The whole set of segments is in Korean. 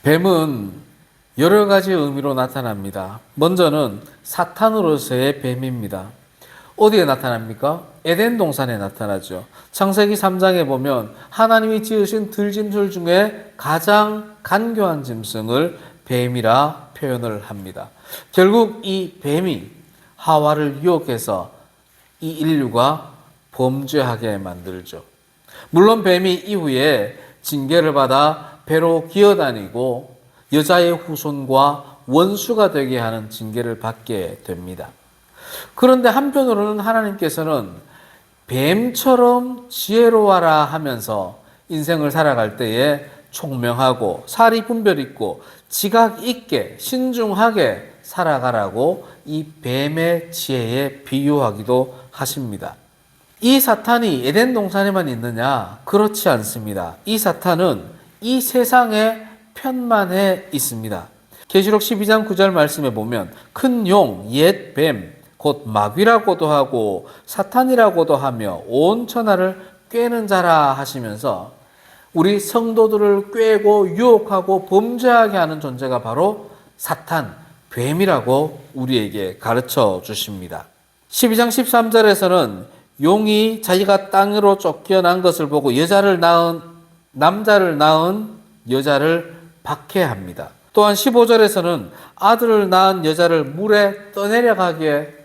뱀은 여러 가지 의미로 나타납니다. 먼저는 사탄으로서의 뱀입니다. 어디에 나타납니까? 에덴 동산에 나타나죠. 창세기 3장에 보면 하나님이 지으신 들짐승 중에 가장 간교한 짐승을 뱀이라 표현을 합니다. 결국 이 뱀이 하와를 유혹해서 이 인류가 범죄하게 만들죠. 물론 뱀이 이후에 징계를 받아 배로 기어다니고 여자의 후손과 원수가 되게 하는 징계를 받게 됩니다. 그런데 한편으로는 하나님께서는 뱀처럼 지혜로워라 하면서 인생을 살아갈 때에 총명하고 사리 분별 있고 지각 있게 신중하게 살아가라고 이 뱀의 지혜에 비유하기도 하십니다. 이 사탄이 에덴 동산에만 있느냐? 그렇지 않습니다. 이 사탄은 이 세상의 편만에 있습니다. 계시록 12장 9절 말씀에 보면 큰 용, 옛 뱀, 곧 마귀라고도 하고 사탄이라고도 하며 온 천하를 꿰는 자라 하시면서 우리 성도들을 꿰고 유혹하고 범죄하게 하는 존재가 바로 사탄, 뱀이라고 우리에게 가르쳐 주십니다. 12장 13절에서는 용이 자기가 땅으로 쫓겨난 것을 보고 남자를 낳은 여자를 박해합니다. 또한 15절에서는 아들을 낳은 여자를 물에 떠내려가게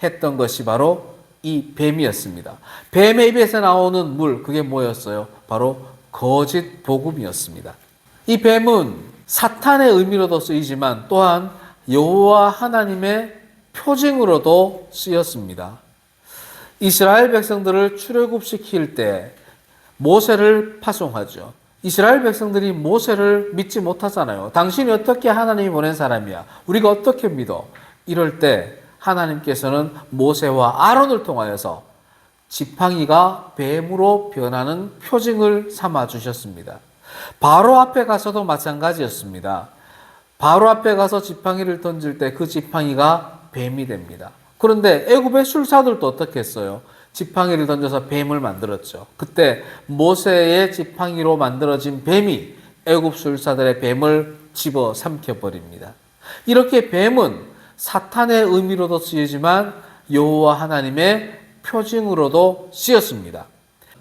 했던 것이 바로 이 뱀이었습니다. 뱀의 입에서 나오는 물, 그게 뭐였어요? 바로 거짓 복음이었습니다. 이 뱀은 사탄의 의미로도 쓰이지만 또한 여호와 하나님의 표징으로도 쓰였습니다. 이스라엘 백성들을 출애굽시킬 때 모세를 파송하죠. 이스라엘 백성들이 모세를 믿지 못하잖아요. 당신이 어떻게 하나님이 보낸 사람이야? 우리가 어떻게 믿어? 이럴 때 하나님께서는 모세와 아론을 통하여서 지팡이가 뱀으로 변하는 표징을 삼아 주셨습니다. 바로 앞에 가서도 마찬가지였습니다. 바로 앞에 가서 지팡이를 던질 때 그 지팡이가 뱀이 됩니다. 그런데 애굽의 술사들도 어떻게 했어요? 지팡이를 던져서 뱀을 만들었죠. 그때 모세의 지팡이로 만들어진 뱀이 애굽 술사들의 뱀을 집어 삼켜버립니다. 이렇게 뱀은 사탄의 의미로도 쓰이지만 여호와 하나님의 표징으로도 쓰였습니다.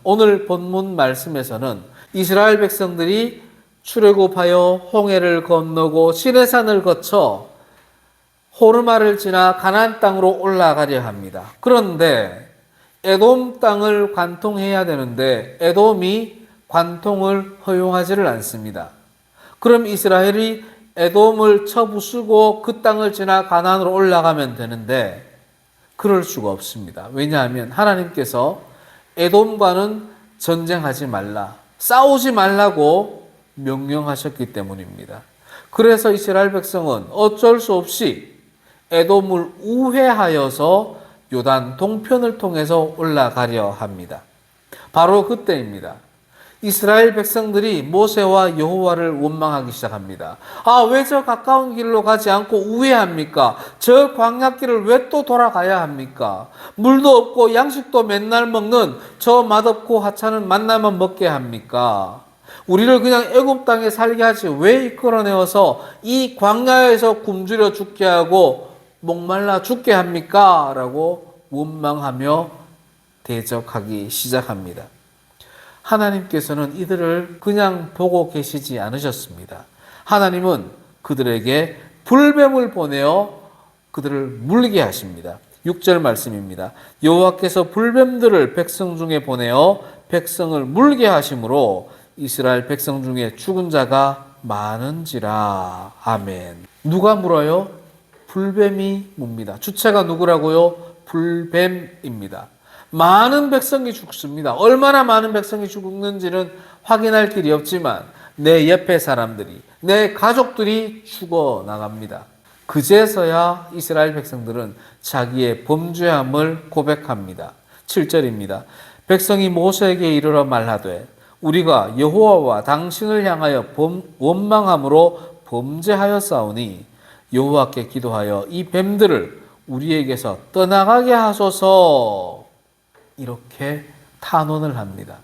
오늘 본문 말씀에서는 이스라엘 백성들이 출애굽하여 홍해를 건너고 시내산을 거쳐 호르마를 지나 가나안 땅으로 올라가려 합니다. 그런데 에돔 땅을 관통해야 되는데 에돔이 관통을 허용하지를 않습니다. 그럼 이스라엘이 에돔을 쳐부수고 그 땅을 지나 가나안으로 올라가면 되는데 그럴 수가 없습니다. 왜냐하면 하나님께서 에돔과는 전쟁하지 말라, 싸우지 말라고 명령하셨기 때문입니다. 그래서 이스라엘 백성은 어쩔 수 없이 에돔을 우회하여서 요단 동편을 통해서 올라가려 합니다. 바로 그때입니다. 이스라엘 백성들이 모세와 여호와를 원망하기 시작합니다. 왜 저 가까운 길로 가지 않고 우회합니까? 저 광야길을 왜 또 돌아가야 합니까? 물도 없고 양식도 맨날 먹는 저 맛없고 하찮은 만나만 먹게 합니까? 우리를 그냥 애굽 땅에 살게 하지 왜 이끌어내어서 이 광야에서 굶주려 죽게 하고 목말라 죽게 합니까? 라고 원망하며 대적하기 시작합니다. 하나님께서는 이들을 그냥 보고 계시지 않으셨습니다. 하나님은 그들에게 불뱀을 보내어 그들을 물게 하십니다. 6절 말씀입니다. 여호와께서 불뱀들을 백성 중에 보내어 백성을 물게 하심으로 이스라엘 백성 중에 죽은 자가 많은지라. 아멘. 누가 물어요? 불뱀이 뭅니다. 주체가 누구라고요? 불뱀입니다. 많은 백성이 죽습니다. 얼마나 많은 백성이 죽는지는 확인할 길이 없지만 내 옆에 사람들이, 내 가족들이 죽어나갑니다. 그제서야 이스라엘 백성들은 자기의 범죄함을 고백합니다. 7절입니다. 백성이 모세에게 이르러 말하되 우리가 여호와와 당신을 향하여 원망함으로 범죄하였사오니 여호와께 기도하여 이 뱀들을 우리에게서 떠나가게 하소서. 이렇게 탄원을 합니다.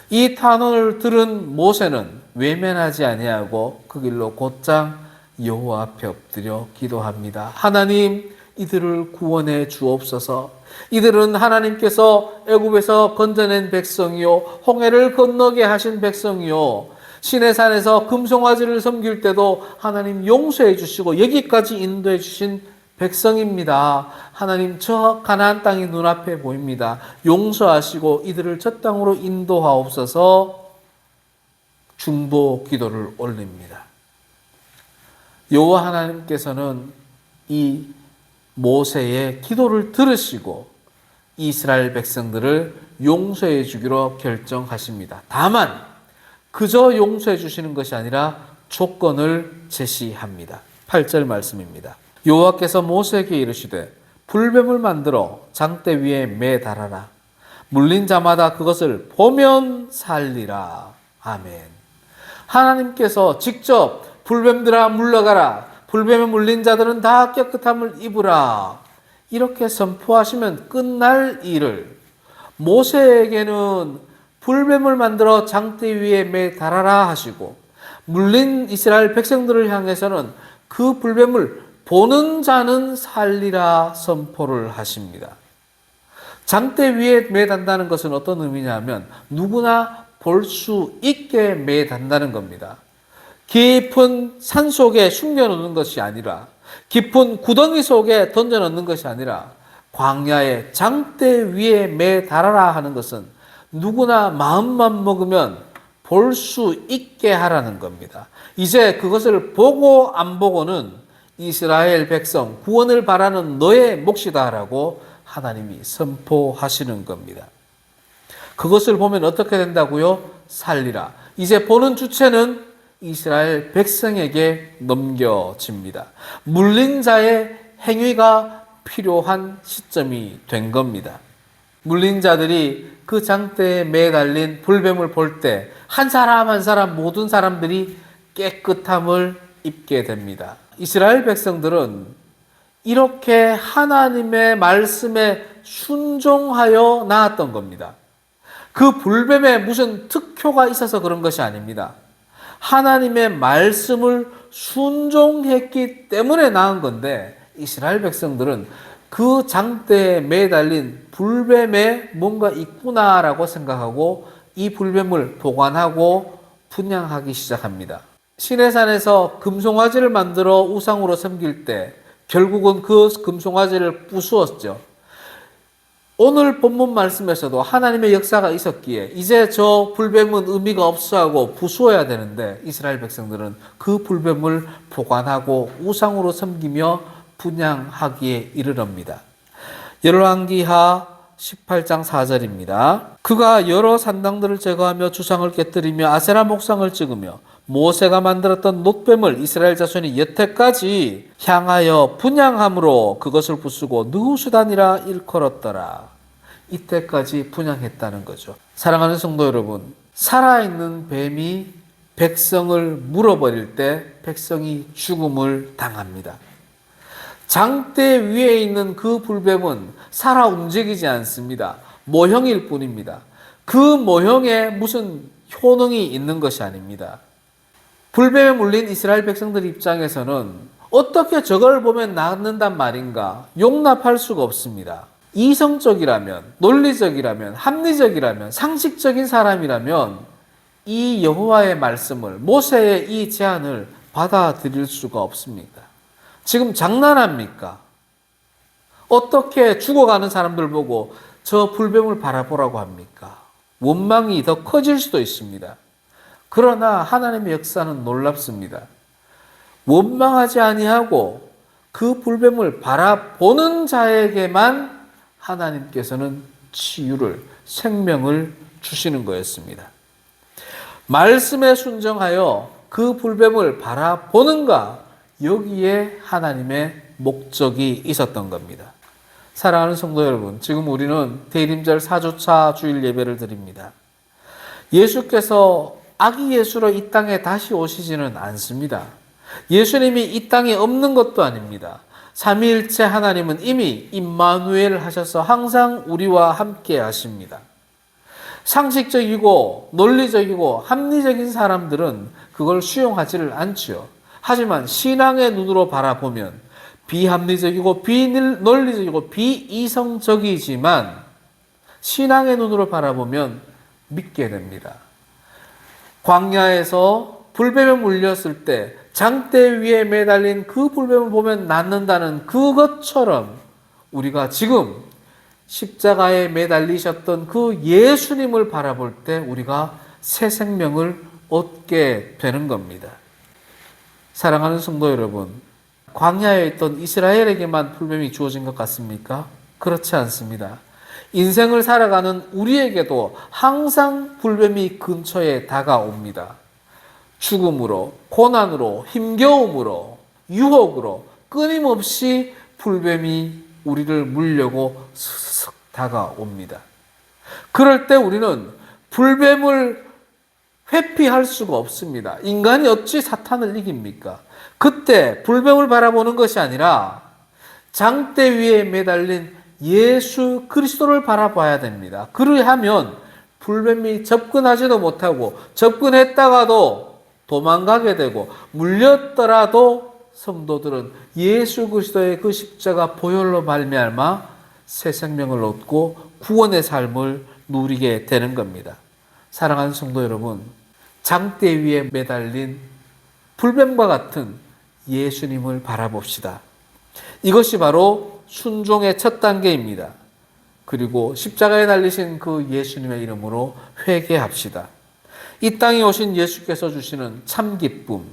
이 탄원을 들은 모세는 외면하지 아니하고 그 길로 곧장 여호와 앞에 엎드려 기도합니다. 하나님, 이들을 구원해 주옵소서. 이들은 하나님께서 애굽에서 건져낸 백성이요, 홍해를 건너게 하신 백성이요, 시내산에서 금송아지를 섬길 때도 하나님 용서해 주시고 여기까지 인도해 주신 백성입니다. 하나님, 저 가나안 땅이 눈앞에 보입니다. 용서하시고 이들을 저 땅으로 인도하옵소서. 중보 기도를 올립니다. 여호와 하나님께서는 이 모세의 기도를 들으시고 이스라엘 백성들을 용서해 주기로 결정하십니다. 다만 그저 용서해 주시는 것이 아니라 조건을 제시합니다. 8절 말씀입니다. 여호와께서 모세에게 이르시되 불뱀을 만들어 장대 위에 매달아라. 물린 자마다 그것을 보면 살리라. 아멘. 하나님께서 직접 불뱀들아 물러가라. 불뱀에 물린 자들은 다 깨끗함을 입으라. 이렇게 선포하시면 끝날 일을 모세에게는 불뱀을 만들어 장대 위에 매달아라 하시고, 물린 이스라엘 백성들을 향해서는 그 불뱀을 보는 자는 살리라 선포를 하십니다. 장대 위에 매단다는 것은 어떤 의미냐면 누구나 볼 수 있게 매단다는 겁니다. 깊은 산 속에 숨겨놓는 것이 아니라, 깊은 구덩이 속에 던져놓는 것이 아니라 광야의 장대 위에 매달아라 하는 것은 누구나 마음만 먹으면 볼 수 있게 하라는 겁니다. 이제 그것을 보고 안 보고는 이스라엘 백성 구원을 바라는 너의 몫이다라고 하나님이 선포하시는 겁니다. 그것을 보면 어떻게 된다고요? 살리라. 이제 보는 주체는 이스라엘 백성에게 넘겨집니다. 물린 자의 행위가 필요한 시점이 된 겁니다. 물린 자들이 그 장대에 매달린 불뱀을 볼 때 한 사람 한 사람 모든 사람들이 깨끗함을 입게 됩니다. 이스라엘 백성들은 이렇게 하나님의 말씀에 순종하여 나았던 겁니다. 그 불뱀에 무슨 특효가 있어서 그런 것이 아닙니다. 하나님의 말씀을 순종했기 때문에 나은 건데, 이스라엘 백성들은 그 장대에 매달린 불뱀에 뭔가 있구나라고 생각하고 이 불뱀을 보관하고 분양하기 시작합니다. 시내산에서 금송아지를 만들어 우상으로 섬길 때 결국은 그 금송아지를 부수었죠. 오늘 본문 말씀에서도 하나님의 역사가 있었기에 이제 저 불뱀은 의미가 없어하고 부수어야 되는데, 이스라엘 백성들은 그 불뱀을 보관하고 우상으로 섬기며 분양하기에 이르럽니다. 열왕기하 18장 4절입니다. 그가 여러 산당들을 제거하며 주상을 깨뜨리며 아세라 목상을 찍으며 모세가 만들었던 놋뱀을 이스라엘 자손이 여태까지 향하여 분양함으로 그것을 부수고 느후수단이라 일컬었더라. 이때까지 분양했다는 거죠. 사랑하는 성도 여러분, 살아있는 뱀이 백성을 물어버릴 때 백성이 죽음을 당합니다. 장대 위에 있는 그 불뱀은 살아 움직이지 않습니다. 모형일 뿐입니다. 그 모형에 무슨 효능이 있는 것이 아닙니다. 불뱀에 물린 이스라엘 백성들 입장에서는 어떻게 저걸 보면 낫는단 말인가 용납할 수가 없습니다. 이성적이라면, 논리적이라면, 합리적이라면, 상식적인 사람이라면 이 여호와의 말씀을, 모세의 이 제안을 받아들일 수가 없습니다. 지금 장난합니까? 어떻게 죽어가는 사람들 보고 저 불뱀을 바라보라고 합니까? 원망이 더 커질 수도 있습니다. 그러나 하나님의 역사는 놀랍습니다. 원망하지 아니하고 그 불뱀을 바라보는 자에게만 하나님께서는 치유를, 생명을 주시는 거였습니다. 말씀에 순종하여 그 불뱀을 바라보는가, 여기에 하나님의 목적이 있었던 겁니다. 사랑하는 성도 여러분, 지금 우리는 대림절 4주차 주일 예배를 드립니다. 예수께서 아기 예수로 이 땅에 다시 오시지는 않습니다. 예수님이 이 땅에 없는 것도 아닙니다. 삼위일체 하나님은 이미 임마누엘 하셔서 항상 우리와 함께 하십니다. 상식적이고 논리적이고 합리적인 사람들은 그걸 수용하지를 않지요. 하지만 신앙의 눈으로 바라보면 비합리적이고 비논리적이고 비이성적이지만 신앙의 눈으로 바라보면 믿게 됩니다. 광야에서 불뱀에 물렸을 때 장대 위에 매달린 그 불뱀을 보면 낫는다는 그것처럼 우리가 지금 십자가에 매달리셨던 그 예수님을 바라볼 때 우리가 새 생명을 얻게 되는 겁니다. 사랑하는 성도 여러분, 광야에 있던 이스라엘에게만 불뱀이 주어진 것 같습니까? 그렇지 않습니다. 인생을 살아가는 우리에게도 항상 불뱀이 근처에 다가옵니다. 죽음으로, 고난으로, 힘겨움으로, 유혹으로 끊임없이 불뱀이 우리를 물려고 스스슥 다가옵니다. 그럴 때 우리는 불뱀을 회피할 수가 없습니다. 인간이 어찌 사탄을 이깁니까? 그때 불뱀을 바라보는 것이 아니라 장대 위에 매달린 예수 그리스도를 바라봐야 됩니다. 그러하면 불뱀이 접근하지도 못하고 접근했다가도 도망가게 되고 물렸더라도 성도들은 예수 그리스도의 그 십자가 보혈로 말미암아 새 생명을 얻고 구원의 삶을 누리게 되는 겁니다. 사랑하는 성도 여러분, 장대 위에 매달린 불뱀과 같은 예수님을 바라봅시다. 이것이 바로 순종의 첫 단계입니다. 그리고 십자가에 달리신 그 예수님의 이름으로 회개합시다. 이 땅에 오신 예수께서 주시는 참 기쁨,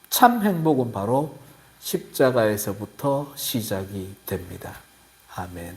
참 행복은 바로 십자가에서부터 시작이 됩니다. 아멘.